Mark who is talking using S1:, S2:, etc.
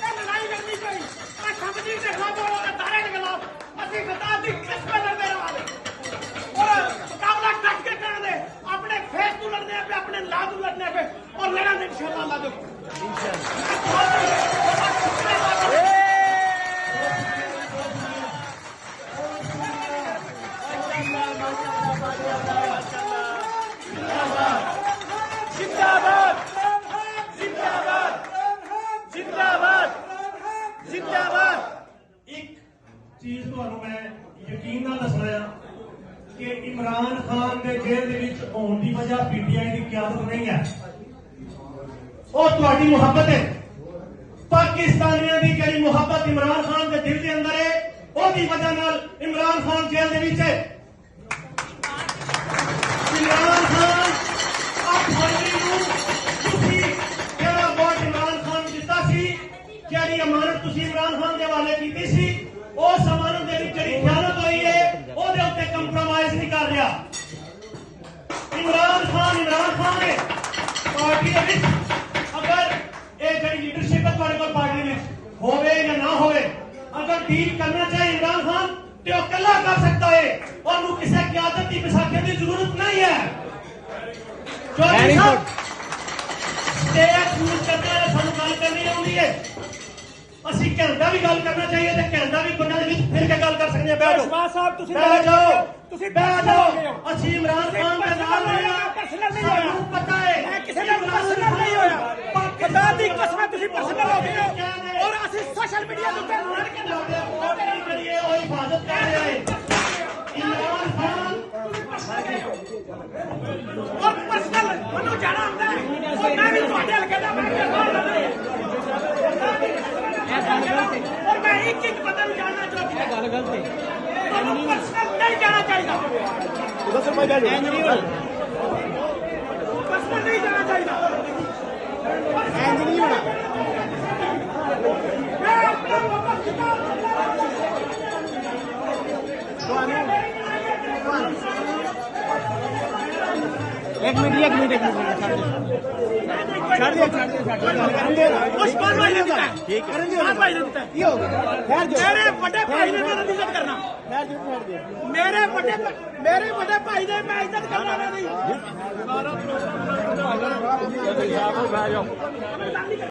S1: लड़ाई करनी पई सब्जी के खिलाफ और दारे के खिलाफ असि खिताब की किस्मत लड़ने वाले और मुकाबला डट के कर दे अपने फेस को लड़ने पे अपने लाभ को लड़ने पे और लड़ा इंशाल्लाह अल्लाह दे जिंदाबाद जिंदाबाद जिंदाबाद जिंदाबाद
S2: एक चीज ਤੁਹਾਨੂੰ ਮੈਂ ਯਕੀਨ ਨਾਲ ਦੱਸਣਾ ਆ ਕਿ ਇਮਰਾਨ ਖਾਨ ਦੇ ਜੇਲ੍ਹ ਦੇ ਵਿੱਚ ਹੋਣ ਦੀ ਵਜ੍ਹਾ ਪੀਟੀਆਈ ਦੀ ਕਿਆਦਤ ਨਹੀਂ ਹੈ ਉਹ ਤੁਹਾਡੀ ਮੁਹੱਬਤ ਹੈ ਪਾਕਿਸਤਾਨੀਆਂ ਦੀ ਜਿਹੜੀ ਮੁਹੱਬਤ ਇਮਰਾਨ ਖਾਨ ਦੇ ਦਿਲ ਦੇ ਅੰਦਰ ਹੈ ਉਹਦੀ ਵਜ੍ਹਾ ਨਾਲ ਇਮਰਾਨ ਖਾਨ ਜੇਲ੍ਹ ਦੇ ਵਿੱਚ ਹੈ ਇਮਰਾਨ ਖਾਨ ਆਪ ਫਰਵਰੀ ਨੂੰ ਤੁਸੀਂ ਜਿਹੜਾ ਵੋਟ ਇਮਰਾਨ ਖਾਨ ਨੂੰ ਦਿੱਤਾ ਸੀ ਜਿਹੜੀ ਅਮਾਨਤ ਤੁਸੀਂ ਇਮਰਾਨ ਖਾਨ ਦੇ ਹਵਾਲੇ ਕੀਤੀ ਸੀ ਉਸ ਅਮਾਨਤ ਦੇ ਵਿੱਚ ਜਿਹੜੀ ਖਿਆਨਤ ਹੋਈ ਹੈ ਉਹਦੇ ਉੱਤੇ ਕੰਪਰੋਮਾਈਜ਼ ਨਹੀਂ ਕਰ ਰਿਹਾ ਇਮਰਾਨ ਖਾਨ ਹੈ ਪਾਰਟੀ ਦੇ ਵਿੱਚ ਅਗਰ ਇਹ ਜਿਹੜੀ ਲੀਡਰਸ਼ਿਪ ਹੈ ਤੁਹਾਡੇ ਕੋਲ ਪਾਰਟੀ ਵਿੱਚ ਹੋਵੇ ਜਾਂ ਨਾ ਹੋਵੇ ਅਗਰ ਡੀਲ ਕਰਨਾ ਚਾਹੇ ਇਮਰਾਨ ਖਾਨ ਤੇ ਉਹ ਇਕੱਲਾ ਕਰ ਸਕਦਾ ਹੈ ਉਹਨੂੰ ਕਿਸੇ ਕਿਆਦਤ ਦੀ ਵਿਸਾਖੀ ਦੀ ਜ਼ਰੂਰਤ ਨਹੀਂ ਹੈ ਚੌਧਰੀ ਸਾਹਿਬ ਸਟੇਟ ਯੂਜ਼ ਕਰਦੇ ਨੇ ਸਾਨੂੰ ਗੱਲ ਕਰਨੀ ਆਉਂਦੀ ਹੈ ਅਸੀਂ ਘੰਟਾ ਵੀ ਗੱਲ ਕਰਨਾ ਚਾਹੀਏ ਤੇ ਘੰਟਾ ਵੀ ਬੰਨਾਂ ਦੇ ਵਿੱਚ ਫਿਰ ਕੇ ਗੱਲ ਕਰ ਸਕਦੇ ਹਾਂ ਬੈਠੋ
S1: ਸ਼ਬਾਜ਼ ਸਾਹਿਬ ਤੁਸੀਂ
S2: ਬੈਠ ਜਾਓ
S1: ਤੁਸੀਂ
S2: ਬੈਠ ਜਾਓ ਅਸੀਂ ਇਮਰਾਨ ਖਾਨ ਦੇ ਨਾਲ ਨਹੀਂ ਆ
S1: ਪਰਸਨਲ ਨਹੀਂ ਹੋਇਆ
S2: ਸਾਨੂੰ ਪਤਾ ਹੈ
S1: ਮੈਂ ਕਿਸੇ ਦਾ ਪਰਸਨਲ ਨਹੀਂ ਹੋਇਆ ਖੁਦਾ ਦੀ ਕਸਮ ਤੁਸੀਂ ਪਰਸਨਲ ਹੋ ਗਏ ਹੋ ਔਰ ਅਸੀਂ ਸੋਸ਼ਲ ਮੀਡੀਆ ਦੇ ਉੱਤੇ ਲੜ ਕੇ ਲਾਉਂਦੇ
S2: ਕਰੀਏ ਉਹ ਹਿਫਾਜ਼ਤ ਕਰ ਰਿਹਾ ਹੈ ਇਮਰਾਨ ਖਾਨ
S1: और पर्सनल मनु जाना होता है और मैं भी ਤੁਹਾਡੇ ਹਲਕੇ ਦਾ ਮੈਂ और मैं एक बंदे ਨੂੰ ਜਾਣਨਾ ਚਾਹੁੰਦਾ ਹਾਂ ਗੱਲ ਗਲਤ ਹੈ ਤੁਹਾਨੂੰ पर्सनल नहीं जाना चाहिए उधर से मैं बैठो पर्सनल नहीं जाना चाहिए एंड नहीं होना मैं अपना वापस
S3: एक मिनट छाड़ दिया
S1: उस्मान भाई ने दिया ठीक है उस्मान भाई ने दिया
S3: ये हो गया
S1: मेरे बड़े भाई ने मेरी इज्जत करना मेरे बड़े भाई ने मैं इज्जत करना नहीं